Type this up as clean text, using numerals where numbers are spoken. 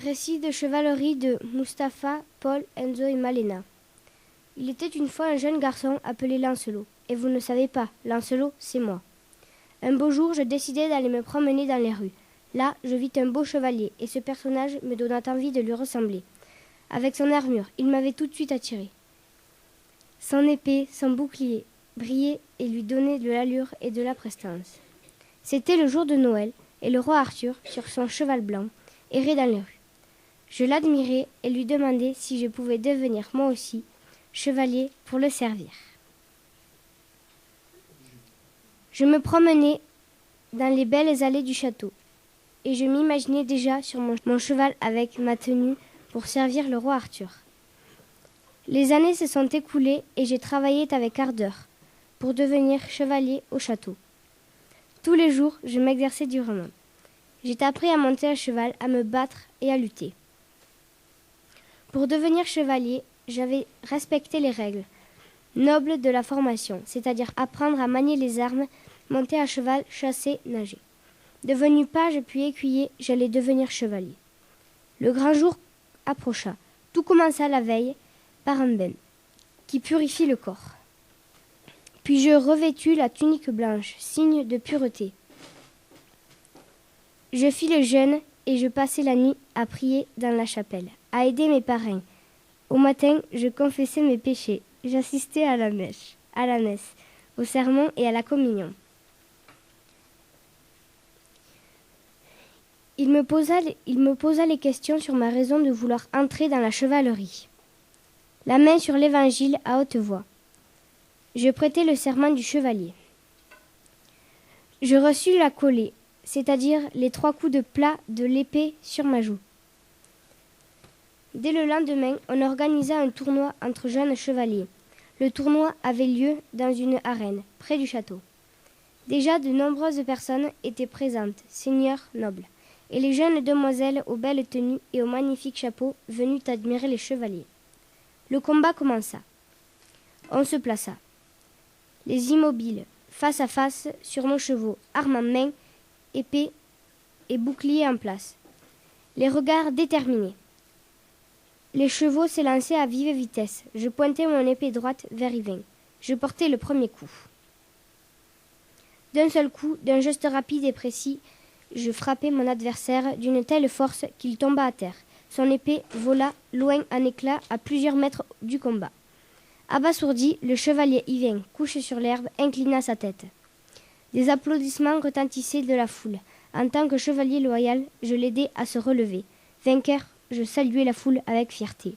Récit de chevalerie de Mustapha, Paul, Enzo et Malena. Il était une fois un jeune garçon appelé Lancelot. Et vous ne savez pas, Lancelot, c'est moi. Un beau jour, je décidai d'aller me promener dans les rues. Là, je vis un beau chevalier, et ce personnage me donna envie de lui ressembler. Avec son armure, il m'avait tout de suite attiré. Son épée, son bouclier, brillaient et lui donnaient de l'allure et de la prestance. C'était le jour de Noël, et le roi Arthur, sur son cheval blanc, errait dans les rues. Je l'admirais et lui demandai si je pouvais devenir moi aussi chevalier pour le servir. Je me promenais dans les belles allées du château et je m'imaginais déjà sur mon cheval avec ma tenue pour servir le roi Arthur. Les années se sont écoulées et j'ai travaillé avec ardeur pour devenir chevalier au château. Tous les jours, je m'exerçais durement. J'ai appris à monter à cheval, à me battre et à lutter. Pour devenir chevalier, j'avais respecté les règles nobles de la formation, c'est-à-dire apprendre à manier les armes, monter à cheval, chasser, nager. Devenu page puis écuyer, j'allais devenir chevalier. Le grand jour approcha. Tout commença la veille par un bain qui purifie le corps. Puis je revêtus la tunique blanche, signe de pureté. Je fis le jeûne et je passai la nuit à prier dans la chapelle, à aider mes parrains. Au matin, je confessais mes péchés. J'assistais à la messe, au sermon et à la communion. Il me posa les questions sur ma raison de vouloir entrer dans la chevalerie. La main sur l'évangile à haute voix. Je prêtai le serment du chevalier. Je reçus la collée, c'est-à-dire les 3 coups de plat de l'épée sur ma joue. Dès le lendemain, on organisa un tournoi entre jeunes chevaliers. Le tournoi avait lieu dans une arène, près du château. Déjà de nombreuses personnes étaient présentes, seigneurs nobles, et les jeunes demoiselles aux belles tenues et aux magnifiques chapeaux venues admirer les chevaliers. Le combat commença. On se plaça. Les immobiles, face à face, sur nos chevaux, armes en main, épée et bouclier en place. Les regards déterminés. Les chevaux s'élançaient à vive vitesse. Je pointais mon épée droite vers Yvain. Je portais le premier coup. D'un seul coup, d'un geste rapide et précis, je frappai mon adversaire d'une telle force qu'il tomba à terre. Son épée vola loin en éclats à plusieurs mètres du combat. Abasourdi, le chevalier Yvain, couché sur l'herbe, inclina sa tête. Des applaudissements retentissaient de la foule. En tant que chevalier loyal, je l'aidai à se relever. Vainqueur, je saluai la foule avec fierté.